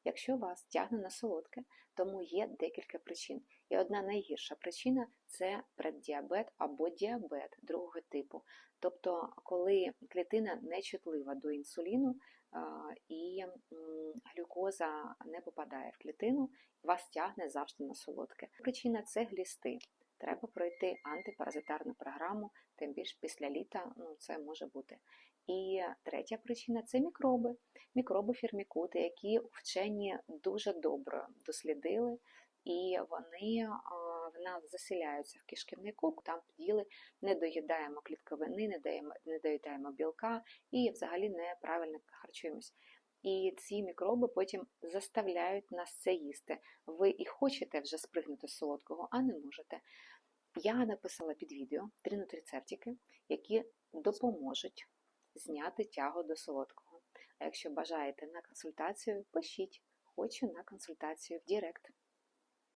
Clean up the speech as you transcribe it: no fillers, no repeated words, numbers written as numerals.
Якщо вас тягне на солодке, тому є декілька причин. І одна найгірша причина – це преддіабет або діабет другого типу. Тобто, коли клітина не чутлива до інсуліну і глюкоза не попадає в клітину, вас тягне завжди на солодке. Причина – це глісти. Треба пройти антипаразитарну програму, тим більше після літа це може бути. І третя причина – це мікроби. Мікроби фірмікути, які вчені дуже добре дослідили, і вони в нас заселяються в кишківнику, там поділи, не доїдаємо клітковини, не доїдаємо білка і взагалі неправильно харчуємось. І ці мікроби потім заставляють нас це їсти. Ви і хочете вже спригнути з солодкого, а не можете. Я написала під відео 3 нутрицептики, які допоможуть зняти тягу до солодкого. А якщо бажаєте на консультацію, пишіть «Хочу на консультацію» в Директ.